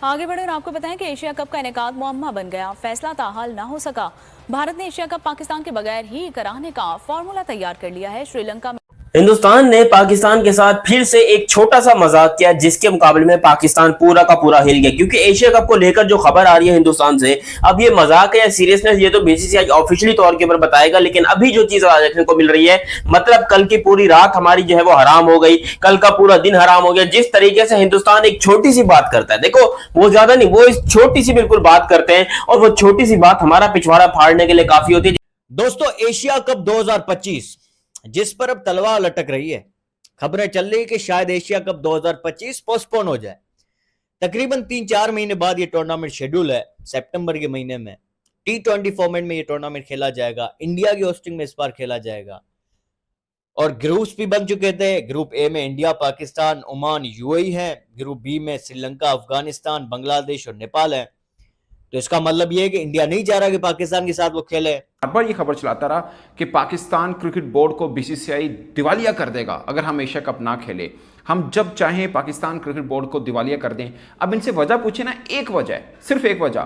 आगे बढ़े और आपको बताएं कि एशिया कप का इनेकाद मुअम्मा बन गया। फैसला ताहाल ना हो सका। भारत ने एशिया कप पाकिस्तान के बगैर ही कराने का फॉर्मूला तैयार कर लिया है। श्रीलंका में हिंदुस्तान ने पाकिस्तान के साथ फिर से एक छोटा सा मजाक किया, जिसके मुकाबले में पाकिस्तान पूरा का पूरा हिल गया। क्योंकि एशिया कप को लेकर जो खबर आ रही है हिंदुस्तान से, अब ये मजाक है या सीरियसनेस, ये तो बीसीसीआई ऑफिशियली तौर के ऊपर बताएगा। लेकिन अभी जो चीज देखने को मिल रही है, मतलब कल की पूरी रात हमारी जो है वो हराम हो गई, कल का पूरा दिन हराम हो गया। जिस तरीके से हिंदुस्तान एक छोटी सी बात करता है, देखो वो ज्यादा नहीं, वो इस छोटी सी बिल्कुल बात करते हैं, और वो छोटी सी बात हमारा पिछवाड़ा फाड़ने के लिए काफी होती है। दोस्तों, एशिया कप 2025 जिस पर अब तलवार लटक रही है, खबरें चल रही है कि शायद एशिया कप 2025 पोस्टपोन हो जाए। तकरीबन 3-4 महीने बाद ये टूर्नामेंट शेड्यूल है। सितंबर के महीने में T20 फॉर्मेट में ये टूर्नामेंट खेला जाएगा। इंडिया की होस्टिंग में इस बार खेला जाएगा और ग्रुप्स भी बन चुके थे। ग्रुप ए में इंडिया, पाकिस्तान, ओमान, यूएई है। ग्रुप बी में श्रीलंका, अफगानिस्तान, बांग्लादेश और नेपाल है। तो इसका मतलब यह है कि इंडिया नहीं चाह रहा कि पाकिस्तान के साथ वो खेले। बार बार ये खबर चलाता रहा कि पाकिस्तान क्रिकेट बोर्ड को बीसीसीआई दिवालिया कर देगा अगर हम एशिया कप ना खेले। हम जब चाहें पाकिस्तान क्रिकेट बोर्ड को दिवालिया कर दें। अब इनसे वजह पूछे ना, एक वजह है, सिर्फ एक वजह,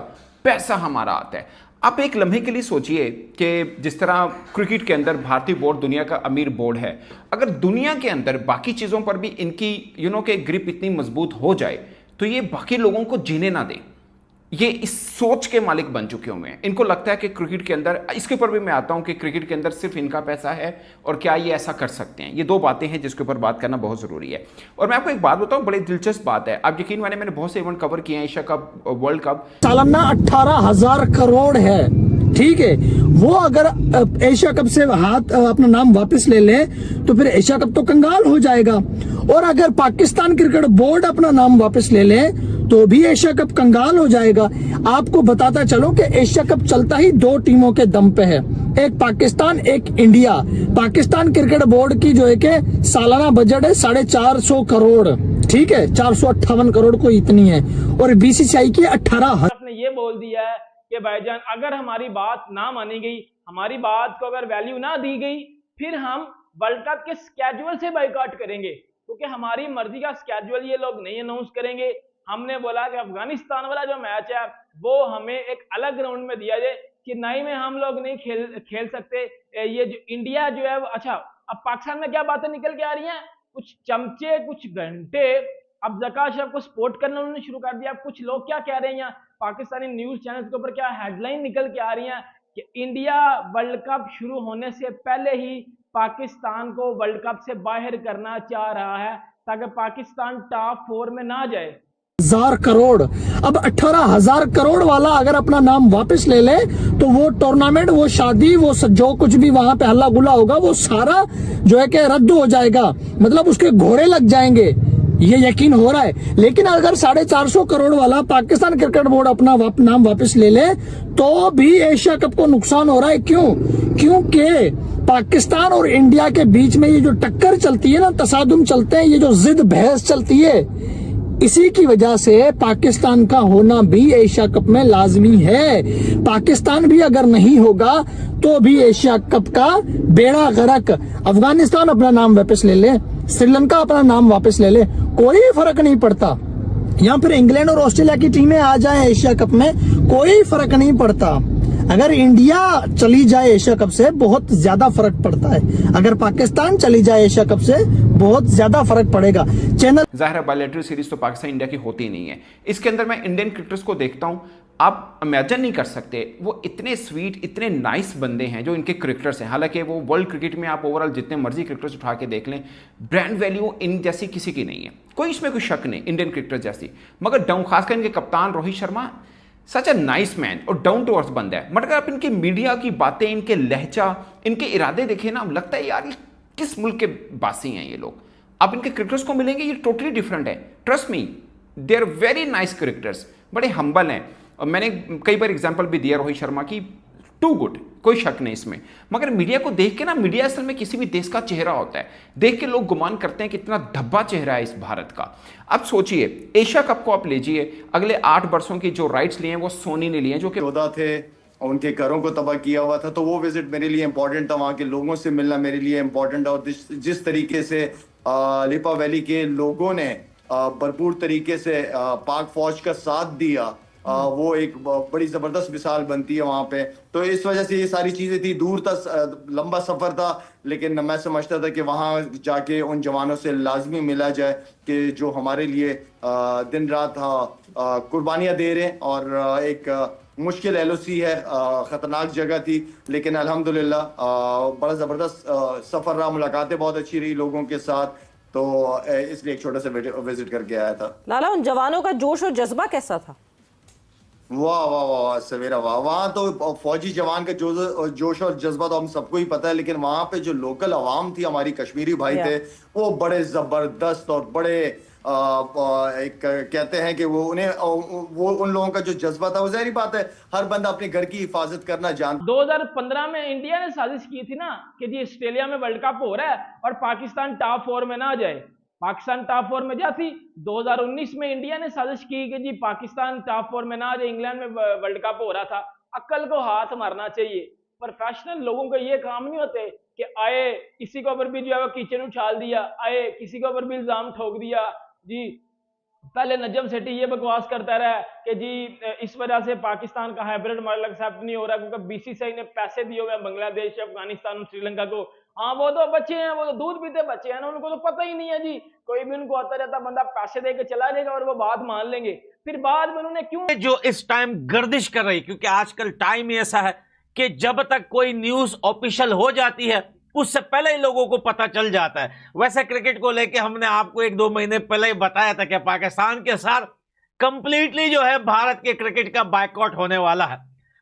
पैसा हमारा आता है। आप एक लम्हे के लिए सोचिए कि जिस तरह क्रिकेट के अंदर भारतीय बोर्ड दुनिया का अमीर बोर्ड है, अगर दुनिया के अंदर बाकी चीज़ों पर भी इनकी के ग्रिप इतनी मजबूत हो जाए तो ये बाकी लोगों को जीने ना दें। ये इस सोच के मालिक बन चुके हुए हैं। इनको लगता है कि क्रिकेट के अंदर, इसके ऊपर भी मैं आता हूं कि क्रिकेट के अंदर सिर्फ इनका पैसा है और क्या ये ऐसा कर सकते हैं। ये दो बातें हैं जिसके ऊपर बात करना बहुत जरूरी है। और मैं आपको एक बात बताऊं, बड़ी दिलचस्प बात है। आप यकीन माने, मैंने बहुत से इवेंट कवर किए हैं, एशिया कप, वर्ल्ड कप। सालाना 18,000 करोड़ है, ठीक है। वो अगर एशिया कप से हाथ अपना नाम वापस ले ले तो फिर एशिया कप तो कंगाल हो जाएगा। और अगर पाकिस्तान क्रिकेट बोर्ड अपना नाम वापस ले ले तो भी एशिया कप कंगाल हो जाएगा। आपको बताता चलो कि एशिया कप चलता ही दो टीमों के दम पे है, एक पाकिस्तान, एक इंडिया। पाकिस्तान क्रिकेट बोर्ड की जो है कि सालाना बजट है 450 करोड़, ठीक है, 458 करोड़ को इतनी है। और बीसीसीआई की 18 ने ये बोल दिया है कि भाईजान अगर हमारी बात ना मानी गई, हमारी बात को अगर वैल्यू ना दी गई, फिर हम वर्ल्ड कप के स्केड्यूल से बाइकआउट करेंगे, क्योंकि हमारी मर्जी का स्केड्यूल ये लोग नहीं अनाउंस करेंगे। हमने बोला कि अफगानिस्तान वाला जो मैच है वो हमें एक अलग ग्राउंड में दिया जाए, चेन्नई में हम लोग नहीं खेल सकते। ये जो इंडिया जो है, अच्छा अब पाकिस्तान में क्या बातें निकल के आ रही हैं, कुछ चमचे, कुछ घंटे, अब जकाश को सपोर्ट करना उन्होंने शुरू कर दिया। कुछ लोग क्या कह रहे हैं, यहाँ पाकिस्तानी न्यूज चैनल के ऊपर क्या हेडलाइन निकल के आ रही है कि इंडिया वर्ल्ड कप शुरू होने से पहले ही पाकिस्तान को वर्ल्ड कप से बाहर करना चाह रहा है ताकि पाकिस्तान टॉप 4 में ना जाए। 1,000 करोड़, अब 18,000 करोड़ वाला अगर अपना नाम वापस ले ले तो वो टूर्नामेंट, वो शादी, वो जो कुछ भी वहां पे हल्ला गुल्ला होगा वो सारा जो है कि रद्द हो जाएगा। मतलब उसके घोड़े लग जाएंगे, ये यकीन हो रहा है। लेकिन अगर 450 करोड़ वाला पाकिस्तान क्रिकेट बोर्ड अपना नाम वापस ले ले तो भी एशिया कप को नुकसान हो रहा है। क्यों? क्योंकि पाकिस्तान और इंडिया के बीच में ये जो टक्कर चलती है ना, तसादुम चलते हैं, ये जो जिद बहस चलती है, इसी की वजह से पाकिस्तान का होना भी एशिया कप में लाजमी है। पाकिस्तान भी अगर नहीं होगा तो भी एशिया कप का बेड़ा गर्क। अफगानिस्तान अपना नाम वापस ले ले, श्रीलंका अपना नाम वापस ले ले, कोई फर्क नहीं पड़ता। या फिर इंग्लैंड और ऑस्ट्रेलिया की टीमें आ जाए एशिया कप में, कोई फर्क नहीं पड़ता। अगर इंडिया चली जाए एशिया कप से बहुत ज्यादा फर्क पड़ता है, अगर पाकिस्तान चली जाए एशिया कप से बहुत ज्यादा फर्क पड़ेगा। चैनल जाहिर है बायलैटरल सीरीज तो पाकिस्तान इंडिया की होती नहीं है। इसके अंदर मैं इंडियन क्रिकेटर्स को देखता हूं, आप इमेजिन नहीं कर सकते, वो इतने स्वीट, इतने नाइस बंदे हैं जो इनके क्रिकेटर्स हैं। हालांकि वो वर्ल्ड क्रिकेट में आप ओवरऑल जितने मर्जी क्रिकेटर्स उठा के देख लें, ब्रांड वैल्यू इन जैसी किसी की नहीं है, कोई इसमें कोई शक नहीं, इंडियन क्रिकेटर जैसी। मगर डाउन, खासकर इनके कप्तान रोहित शर्मा सच अ नाइस मैन और डाउन टू अर्थ बंदा है। मगर आप इनकी मीडिया की बातें, इनके लहजा, इनके इरादे देखें ना, लगता है यार किस मुल्क के बासी हैं ये लोग। आप इनके क्रिकेटर्स को मिलेंगे, ये टोटली डिफरेंट है। Trust me, they are very nice cricketers, बड़े हम्बल हैं। और मैंने कई बार एग्जांपल भी दिया रोहित शर्मा की, टू गुड, कोई शक नहीं इसमें। मगर मीडिया को देख के ना, मीडिया असल में किसी भी देश का चेहरा होता है, देख के लोग गुमान करते हैं कि इतना धब्बा चेहरा है इस भारत का। अब सोचिए, एशिया कप को आप लीजिए, अगले 8 वर्षों की जो राइट्स लिए हैं वो सोनी ने लिए हैं, जो कि योद्धा थे और उनके घरों को तबाह किया हुआ था। तो वो विजिट मेरे लिए इंपॉर्टेंट था, वहाँ के लोगों से मिलना मेरे लिए इंपॉर्टेंट था। और जिस तरीके से लिपा वैली के लोगों ने भरपूर तरीके से पाक फौज का साथ दिया, वो एक बड़ी जबरदस्त मिसाल बनती है वहां पे। तो इस वजह से ये सारी चीजें थी, दूर तक लंबा सफर था, लेकिन मैं समझता था कि वहां जाके उन जवानों से लाजमी मिला जाए कि जो हमारे लिए दिन रात कुर्बानियां दे रहे हैं। और एक मुश्किल एलओसी है, खतरनाक जगह थी, लेकिन अल्हम्दुलिल्लाह बड़ा जबरदस्त सफर रहा, मुलाकातें बहुत अच्छी रही लोगों के साथ, तो इसलिए एक छोटा सा विजिट करके आया था। लाला, उन जवानों का जोश और जज्बा कैसा था? वाह वाह वाह वाह सवेरा वाह। वहां तो फौजी जवान का जोश और जज्बा तो हम सबको ही पता है, लेकिन वहां पे जो लोकल आवाम थी, हमारी कश्मीरी भाई थे, वो बड़े जबरदस्त और बड़े एक कहते हैं कि वो उन लोगों का जो जज्बा था, वो ज़ाहिर बात है हर बंदा अपने घर की हिफाजत करना जानता। 2015 में इंडिया ने साजिश की थी ना कि जी ऑस्ट्रेलिया में वर्ल्ड कप हो रहा है और पाकिस्तान टॉप 4 में ना जाए। पाकिस्तान टॉप 4 में जाती। 2019 में इंडिया ने साजिश की कि जी पाकिस्तान टॉप 4 में ना जाए, इंग्लैंड में वर्ल्ड कप हो रहा था। अक्ल को हाथ मारना चाहिए। प्रोफेशनल लोगों का ये काम नहीं होते कि आए किसी के ऊपर भी जो है वो किचन उछाल दिया, आए किसी के ऊपर भी इल्जाम ठोक दिया। जी पहले नजम सेठी ये बकवास करता रहा कि जी इस वजह से पाकिस्तान का हाइब्रिड मॉडल एक्सेप्ट नहीं हो रहा क्योंकि बीसीसीआई ने पैसे दिए हुए बांग्लादेश, अफगानिस्तान और श्रीलंका को। हाँ वो तो बच्चे हैं, वो तो दूध पीते बच्चे हैं ना, उनको तो पता ही नहीं है जी। कोई भी उनको आता जाता बंदा पैसे दे के चला जाएगा और वो बात मान लेंगे। फिर बाद में उन्होंने क्यों जो इस टाइम गर्दिश कर रही, क्योंकि आजकल टाइम ही ऐसा है कि जब तक कोई न्यूज ऑफिशियल हो जाती है उससे पहले ही लोगों को पता चल जाता है। वैसे क्रिकेट को लेके हमने आपको 1-2 महीने पहले ही बताया था कि पाकिस्तान के साथ कंप्लीटली जो है भारत के क्रिकेट का बायकॉट होने वाला है।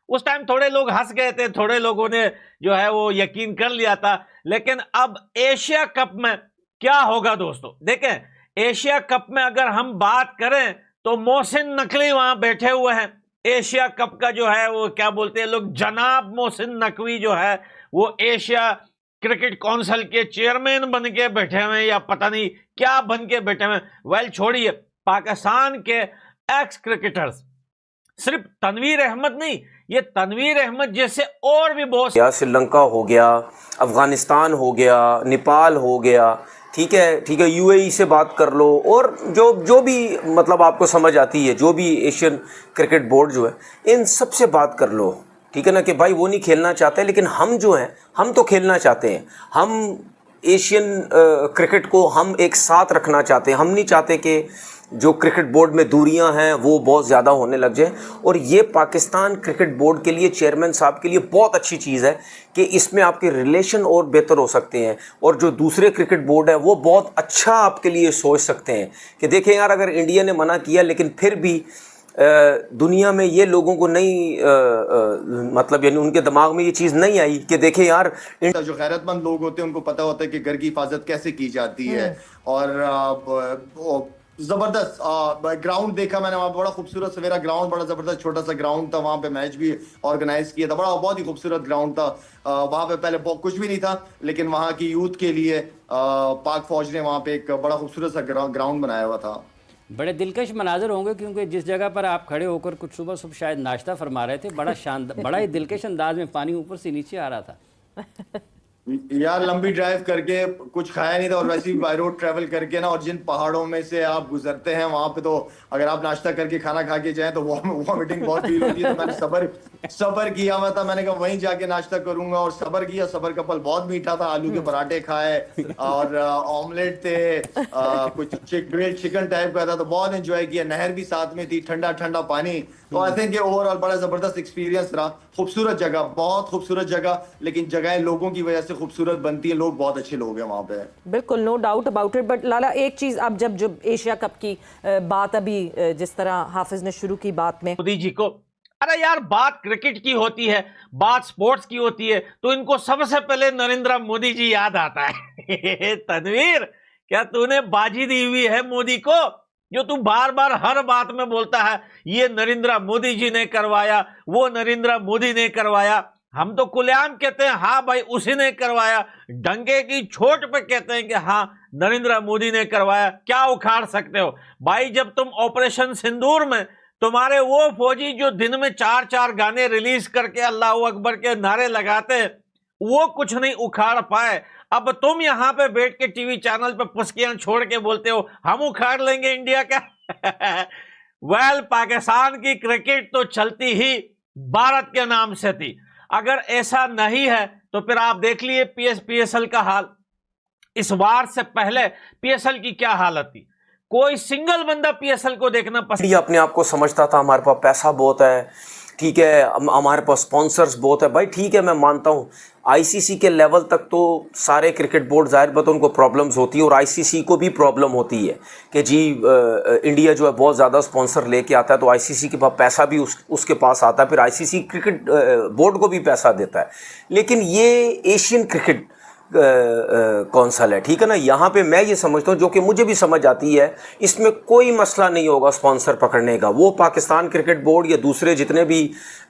उस टाइम थोड़े लोग हंस गए थे, थोड़े लोगों ने जो है वो यकीन कर लिया था। लेकिन अब एशिया कप में क्या होगा दोस्तों, देखें एशिया कप में अगर हम बात करें तो मोहसिन नकवी वहां बैठे हुए हैं। एशिया कप का जो है वो क्या बोलते हैं लोग, जनाब मोहसिन नकवी जो है वो एशिया क्रिकेट काउंसिल के चेयरमैन बन के बैठे हुए हैं या पता नहीं क्या बन के बैठे हुए हैं। वेल छोड़िए, पाकिस्तान के एक्स क्रिकेटर्स, सिर्फ तनवीर अहमद नहीं, ये तनवीर अहमद जैसे और भी बहुत, श्रीलंका हो गया, अफगानिस्तान हो गया, नेपाल हो गया, ठीक है, यूएई से बात कर लो, और जो भी मतलब आपको समझ आती है, जो भी एशियन क्रिकेट बोर्ड जो है, इन सब से बात कर लो, ठीक है ना, कि भाई वो नहीं खेलना चाहते, लेकिन हम जो हैं हम तो खेलना चाहते हैं। हम एशियन क्रिकेट को हम एक साथ रखना चाहते हैं। हम नहीं चाहते कि जो क्रिकेट बोर्ड में दूरियां हैं वो बहुत ज़्यादा होने लग जाए। और ये पाकिस्तान क्रिकेट बोर्ड के लिए, चेयरमैन साहब के लिए बहुत अच्छी चीज़ है कि इसमें आपके रिलेशन और बेहतर हो सकते हैं, और जो दूसरे क्रिकेट बोर्ड है वो बहुत अच्छा आपके लिए सोच सकते हैं कि देखें यार, अगर इंडिया ने मना किया लेकिन फिर भी दुनिया में ये लोगों को नहीं मतलब यानी उनके दिमाग में ये चीज़ नहीं आई कि देखें यार, जो गैरतमंद लोग होते हैं उनको पता होता है कि घर की हिफाजत कैसे की जाती है। और जबरदस्त ग्राउंड देखा मैंने वहाँ, बड़ा खूबसूरत सवेरा ग्राउंड, बड़ा जबरदस्त छोटा सा ग्राउंड था, वहाँ पे मैच भी ऑर्गेनाइज किया था, बहुत ही खूबसूरत ग्राउंड था। वहाँ पे पहले कुछ भी नहीं था, लेकिन वहाँ की यूथ के लिए पाक फौज ने वहाँ पे एक बड़ा खूबसूरत सा ग्राउंड बनाया हुआ था। बड़े दिलकश मनाजर होंगे, क्योंकि जिस जगह पर आप खड़े होकर कुछ सुबह शायद नाश्ता फरमा रहे थे, बड़ा शानदार, बड़ा ही दिलकश अंदाज में पानी ऊपर से नीचे आ रहा था। यार लंबी ड्राइव करके कुछ खाया नहीं था, और वैसे भी बाय रोड ट्रैवल करके ना, और जिन पहाड़ों में से आप गुजरते हैं वहां पे तो अगर आप नाश्ता करके खाना खा के जाएं तो वॉमिटिंग बहुत फील होती है। तो मैंने सबर किया हुआ था, मैंने कहा वहीं जाके नाश्ता करूंगा, और सबर किया। सबर का फल बहुत मीठा था, आलू के पराठे खाए और ऑमलेट थे, कुछ ग्रिल्ड चिकन टाइप का था, तो बहुत एंजॉय किया। नहर भी साथ में थी, ठंडा ठंडा पानी। तो आई थिंक ओवरऑल बड़ा जबरदस्त एक्सपीरियंस रहा। खूबसूरत जगह, बहुत खूबसूरत जगह, लेकिन जगह लोगों की वजह से खूबसूरत बनती है। लोग बहुत अच्छे लोग हैं वहाँ पे, बिल्कुल, no doubt about it. But Lala, एक चीज, अब जब एशिया कप की बात अभी जिस तरह हाफिज ने शुरू की बात में, मोदी जी को, अरे यार बात क्रिकेट की होती है, बात स्पोर्ट्स की होती है, तो इनको सबसे पहले नरेंद्र मोदी जी याद आता है। तनवीर, क्या तूने बाजी दी हुई है मोदी को, जो तू बार बार हर बात में बोलता है ये नरेंद्र मोदी जी ने करवाया, वो नरेंद्र मोदी ने करवाया। हम तो खुलेआम कहते हैं हाँ भाई उसी ने करवाया, डंके की चोट पे कहते हैं कि हाँ नरेंद्र मोदी ने करवाया। क्या उखाड़ सकते हो भाई, जब तुम ऑपरेशन सिंदूर में तुम्हारे वो फौजी जो दिन में 4-4 गाने रिलीज करके अल्लाह अकबर के नारे लगाते, वो कुछ नहीं उखाड़ पाए। अब तुम यहाँ पे बैठ के टीवी चैनल पे पुस्कियां छोड़ के बोलते हो हम उखाड़ लेंगे इंडिया का। वेल, पाकिस्तान की क्रिकेट तो चलती ही भारत के नाम से थी। अगर ऐसा नहीं है तो फिर आप देख लिए पीएसएल का हाल। इस वार से पहले पीएसएल की क्या हालत थी, कोई सिंगल बंदा पीएसएल को देखना पसंद। अपने आप को समझता था हमारे पास पैसा बहुत है, ठीक है, हमारे पास स्पॉन्सर्स बहुत है। भाई ठीक है, मैं मानता हूँ आईसीसी के लेवल तक तो सारे क्रिकेट बोर्ड जाहिर बात उनको प्रॉब्लम्स होती है और आईसीसी को भी प्रॉब्लम होती है कि जी इंडिया जो है बहुत ज़्यादा स्पॉन्सर लेके आता है तो आईसीसी के पास पैसा भी उसके पास आता है, फिर आईसीसी क्रिकेट बोर्ड को भी पैसा देता है। लेकिन ये एशियन क्रिकेट कौंसल है, ठीक है ना, यहाँ पे मैं ये समझता हूँ, जो कि मुझे भी समझ आती है, इसमें कोई मसला नहीं होगा स्पॉन्सर पकड़ने का। वो पाकिस्तान क्रिकेट बोर्ड या दूसरे जितने भी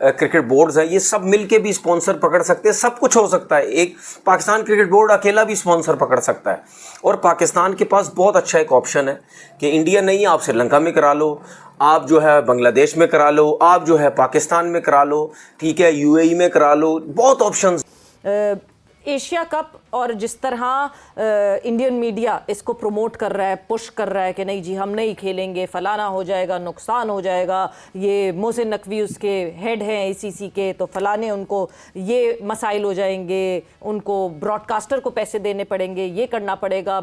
क्रिकेट बोर्ड्स हैं ये सब मिलके भी स्पॉन्सर पकड़ सकते हैं, सब कुछ हो सकता है। एक पाकिस्तान क्रिकेट बोर्ड अकेला भी स्पॉन्सर पकड़ सकता है। और पाकिस्तान के पास बहुत अच्छा एक ऑप्शन है कि इंडिया नहीं, आप श्रीलंका में करा लो, आप जो है बांग्लादेश में करा लो, आप जो है पाकिस्तान में करा लो, ठीक है, यूएई में करा लो, बहुत ऑप्शन। एशिया कप और जिस तरह इंडियन मीडिया इसको प्रमोट कर रहा है, पुश कर रहा है कि नहीं जी हम नहीं खेलेंगे, फलाना हो जाएगा, नुकसान हो जाएगा, ये मोहसिन नकवी उसके हेड हैं आईसीसी के तो फलाने उनको ये मसाइल हो जाएंगे, उनको ब्रॉडकास्टर को पैसे देने पड़ेंगे, ये करना पड़ेगा,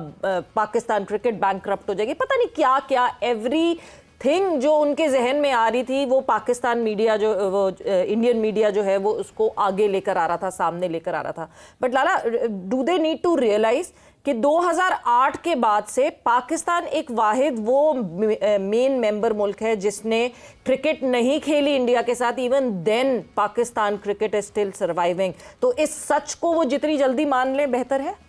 पाकिस्तान क्रिकेट बैंकक्रप्ट हो जाएगी, पता नहीं क्या क्या एवरी थिंग जो उनके जहन में आ रही थी वो पाकिस्तान मीडिया जो वो इंडियन मीडिया जो है वो उसको आगे लेकर आ रहा था, सामने लेकर आ रहा था। But Lala, do they need to realise कि 2008 के बाद से पाकिस्तान एक वाहिद वो मेन मेंबर मुल्क है जिसने क्रिकेट नहीं खेली इंडिया के साथ। Even then Pakistan cricket is still surviving. तो इस सच को वो जितनी जल्दी मान ले बेहतर है।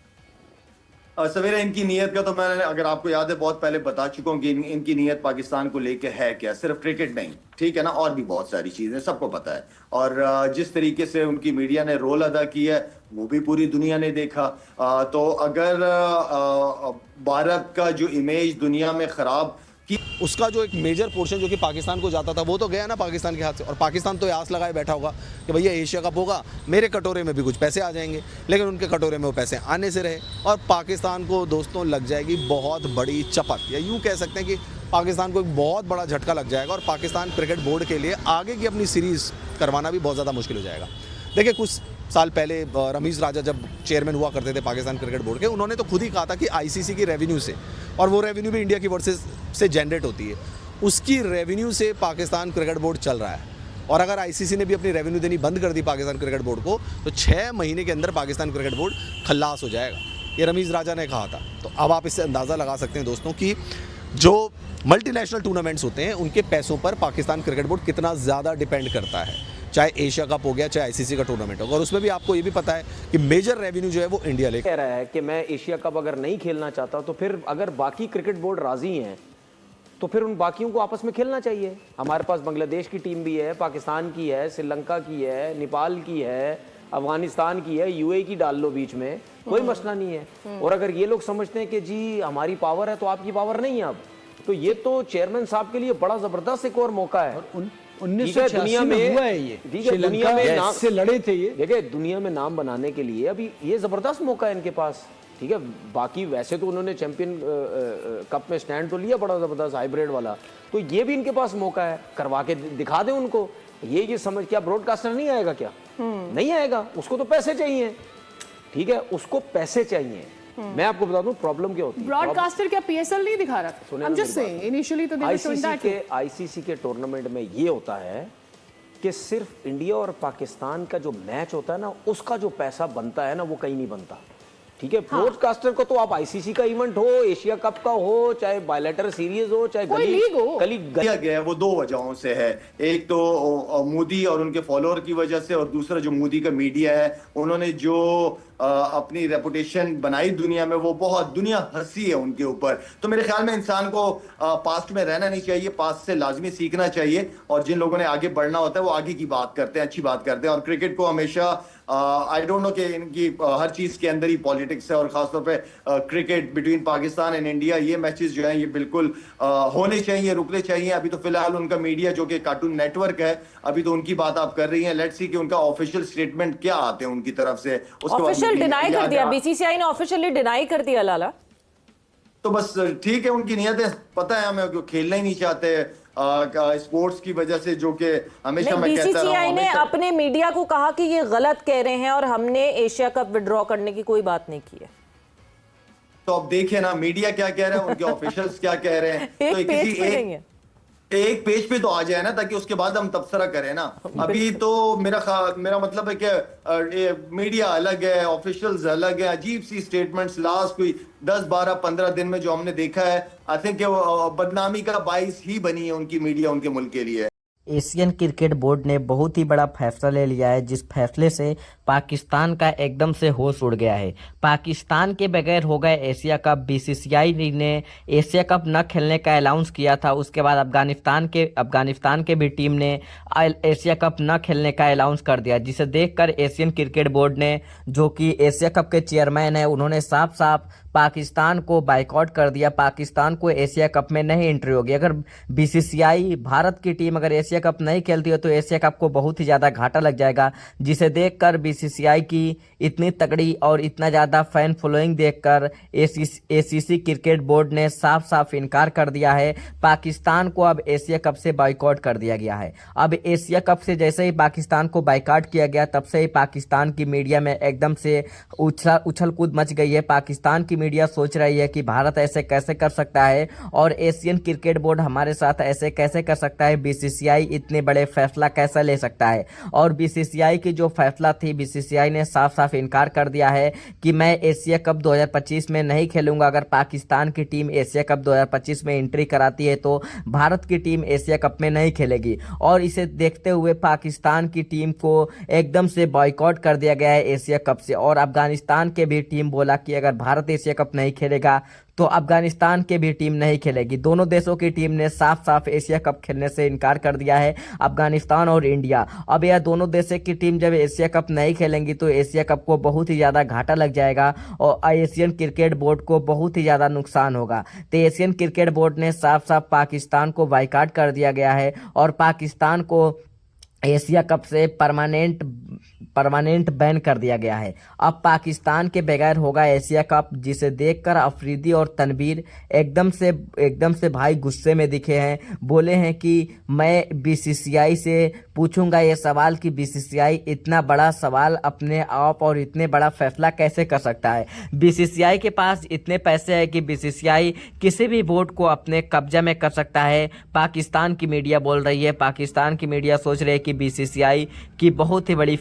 सवेरा, इनकी नीयत का तो मैंने, अगर आपको याद है, बहुत पहले बता चुका हूँ कि इनकी नीयत पाकिस्तान को लेके है क्या, सिर्फ क्रिकेट नहीं, ठीक है ना, और भी बहुत सारी चीजें सबको पता है। और जिस तरीके से उनकी मीडिया ने रोल अदा किया है वो भी पूरी दुनिया ने देखा। तो अगर भारत का जो इमेज दुनिया में खराब कि उसका जो एक मेजर पोर्शन जो कि पाकिस्तान को जाता था वो तो गया ना पाकिस्तान के हाथ से। और पाकिस्तान तो आस लगाए बैठा होगा कि भैया एशिया कप होगा, मेरे कटोरे में भी कुछ पैसे आ जाएंगे, लेकिन उनके कटोरे में वो पैसे आने से रहे और पाकिस्तान को दोस्तों लग जाएगी बहुत बड़ी चपत, या यूँ कह सकते हैं कि पाकिस्तान को एक बहुत बड़ा झटका लग जाएगा और पाकिस्तान क्रिकेट बोर्ड के लिए आगे की अपनी सीरीज़ करवाना भी बहुत ज़्यादा मुश्किल हो जाएगा। देखिए, कुछ साल पहले रमीज़ राजा जब चेयरमैन हुआ करते थे पाकिस्तान क्रिकेट बोर्ड के, उन्होंने तो खुद ही कहा था कि आईसीसी की रेवेन्यू से, और वो रेवेन्यू भी इंडिया की वर्सेस से जनरेट होती है, उसकी रेवेन्यू से पाकिस्तान क्रिकेट बोर्ड चल रहा है। और अगर आईसीसी ने भी अपनी रेवेन्यू देनी बंद कर दी पाकिस्तान क्रिकेट बोर्ड को तो 6 महीने के अंदर पाकिस्तान क्रिकेट बोर्ड खल्लास हो जाएगा। ये रमीज़ राजा ने कहा था। तो अब आप इससे अंदाज़ा लगा सकते हैं दोस्तों कि जो मल्टीनेशनल टूर्नामेंट्स होते हैं उनके पैसों पर पाकिस्तान क्रिकेट बोर्ड कितना ज़्यादा डिपेंड करता है, चाहे एशिया कप हो गया, चाहे आईसीसी का टूर्नामेंट होगा। और उसमें भी आपको ये भी पता है कि मेजर रेवेन्यू जो है वो इंडिया ले कह रहा है कि मैं एशिया कप अगर नहीं खेलना चाहता तो फिर अगर बाकी क्रिकेट बोर्ड राजी हैं तो फिर उन बाकियों को आपस में खेलना चाहिए। हमारे पास बांग्लादेश की टीम भी है, पाकिस्तान की है, श्रीलंका की है, नेपाल की है, अफगानिस्तान की है, यूएई की डाल लो बीच में, कोई मसला नहीं है। और अगर ये लोग समझते हैं कि जी हमारी पावर है तो आपकी पावर नहीं है अब, तो ये तो चेयरमैन साहब के लिए बड़ा जबरदस्त एक और मौका है। 1986 में हुआ है ये, दुनिया में नाम से लड़े थे ये, देखिए दुनिया में नाम बनाने के लिए अभी ये जबरदस्त मौका है इनके पास, ठीक है। बाकी वैसे तो उन्होंने चैंपियन कप में स्टैंड तो लिया बड़ा जबरदस्त हाइब्रिड वाला, तो ये भी इनके पास मौका है, करवा के दिखा दें उनको। ये समझ, क्या ब्रॉडकास्टर नहीं आएगा क्या? नहीं आएगा, उसको तो पैसे चाहिए, ठीक है, उसको पैसे चाहिए। मैं आपको बता दूं प्रॉब्लम क्या होती है। ब्रॉडकास्टर क्या पीएसएल नहीं दिखा रहा था? I'm just saying, initially तो आईसीसी के टूर्नामेंट में ये होता है कि सिर्फ इंडिया और पाकिस्तान का जो मैच होता है ना, उसका जो पैसा बनता है ना, वो कहीं नहीं बनता, ठीक है। ब्रॉडकास्टर को तो आप आईसीसी का इवेंट हो, एशिया कप का हो, चाहे बायलैटरल सीरीज हो, चाहे गली गया गया, वो दो वजहों से है। एक तो मोदी और उनके फॉलोअर की वजह से, और दूसरा जो मोदी का मीडिया है, उन्होंने जो अपनी रेपुटेशन बनाई दुनिया में, वो बहुत दुनिया हंसी है उनके ऊपर। तो मेरे ख्याल में इंसान को पास्ट में रहना नहीं चाहिए, पास्ट से लाजमी सीखना चाहिए, और जिन लोगों ने आगे बढ़ना होता है वो आगे की बात करते हैं, अच्छी बात करते हैं। और क्रिकेट को हमेशा आई डोंट नो कि इनकी हर चीज के अंदर ही पॉलिटिक्स है, और खासतौर पे cricket between Pakistan and India, ये मैचेस जो हैं ये बिल्कुल होने चाहिए, रुकने चाहिए। अभी तो फिलहाल उनका मीडिया जो कि कार्टून नेटवर्क है, अभी तो उनकी बात आप कर रही हैं, लेट्स सी कि उनका ऑफिशियल स्टेटमेंट क्या आते हैं उनकी तरफ से, उसके बाद ऑफिशियल डिनाई कर दिया, या- बीसीसीआई ने ऑफिशियली डिनाई कर दिया लाला। तो बस ठीक है, उनकी नीयतें पता है हमें, क्यों खेलना ही नहीं चाहते स्पोर्ट्स की वजह से, जो कि हमेशा मैं कहता रहा बीसीसीआई हूं, ने हमेशा- अपने मीडिया को कहा कि ये गलत कह रहे हैं और हमने एशिया कप विड्रॉ करने की कोई बात नहीं की है। तो अब देखिए ना मीडिया क्या कह रहा है, उनके ऑफिशियल्स क्या कह रहे हैं। एक तो पेज किसी पे नहीं है। एक पेज पे तो आ जाए ना, ताकि उसके बाद हम तबसरा करें ना। अभी तो मेरा मतलब है कि मीडिया अलग है, ऑफिशियल्स अलग है, अजीब सी स्टेटमेंट्स लास्ट कोई 10, 12, 15 दिन में जो हमने देखा है, आई थिंक बदनामी का बाइस ही बनी है उनकी मीडिया उनके मुल्क के लिए। एशियन क्रिकेट बोर्ड ने बहुत ही बड़ा फैसला ले लिया है, जिस फैसले से पाकिस्तान का एकदम से होश उड़ गया है। पाकिस्तान के बगैर हो गए एशिया कप। बीसीसीआई ने एशिया कप न खेलने का अनाउंस किया था, उसके बाद अफगानिस्तान के भी टीम ने एशिया कप न खेलने का अनाउंस कर दिया, जिसे देखकर एशियन क्रिकेट बोर्ड ने, जो कि एशिया कप के चेयरमैन है, उन्होंने साफ साफ पाकिस्तान को बाइकआउट कर दिया। पाकिस्तान को एशिया कप में नहीं एंट्री होगी। अगर बीसीसीआई भारत की टीम अगर एशिया कप नहीं खेलती है तो एशिया कप को बहुत ही ज़्यादा घाटा लग जाएगा, जिसे देखकर बीसीसीआई की इतनी तगड़ी और इतना ज़्यादा फैन फॉलोइंग देखकर एसीसी क्रिकेट बोर्ड ने साफ साफ इनकार कर दिया है। पाकिस्तान को अब एशिया कप से बाइकआउट कर दिया गया है। अब एशिया कप से जैसे ही पाकिस्तान को बाइकआउट किया गया, तब से ही पाकिस्तान की मीडिया में एकदम से उछल कूद मच गई है। पाकिस्तान की मीडिया सोच रही है कि भारत ऐसे कैसे कर सकता है और एशियन क्रिकेट बोर्ड हमारे साथ ऐसे कैसे कर सकता है, बीसीसीआई इतने बड़े फैसला कैसे ले सकता है। और बीसीसीआई की जो फैसला थी, बीसीसीआई ने साफ साफ इनकार कर दिया है कि मैं एशिया कप 2025 में नहीं खेलूंगा। अगर पाकिस्तान की टीम एशिया कप 2025 में एंट्री कराती है तो भारत की टीम एशिया कप में नहीं खेलेगी। और इसे देखते हुए पाकिस्तान की टीम को एकदम से बॉयकॉट कर दिया गया है एशिया कप से। और अफगानिस्तान के भी टीम बोला कि अगर भारत एशिया कप नहीं खेलेगा तो अफगानिस्तान के भी टीम नहीं खेलेगी। दोनों देशों की टीम ने साफ साफ एशिया कप खेलने से इनकार कर दिया है, अफगानिस्तान और इंडिया। अब यह दोनों देशों की टीम जब एशिया कप नहीं खेलेंगी तो एशिया कप को बहुत ही ज़्यादा घाटा लग जाएगा और एशियन क्रिकेट बोर्ड को बहुत ही ज़्यादा नुकसान होगा। तो एशियन क्रिकेट बोर्ड ने साफ साफ पाकिस्तान को बाइकआउट कर दिया गया है और पाकिस्तान को एशिया कप से परमानेंट बैन कर दिया गया है। अब पाकिस्तान के बगैर होगा एशिया कप, जिसे देखकर अफरीदी और तनवीर एकदम से भाई गुस्से में दिखे हैं। बोले हैं कि मैं बीसीसीआई से पूछूंगा ये सवाल कि बीसीसीआई इतना बड़ा सवाल अपने आप और इतने बड़ा फैसला कैसे कर सकता है। बीसीसीआई के पास इतने पैसे हैं कि बीसीसीआई किसी भी बोर्ड को अपने कब्जा में कर सकता है। पाकिस्तान की मीडिया बोल रही है, पाकिस्तान की मीडिया सोच रही है कि बीसीसीआई की बहुत ही बड़ी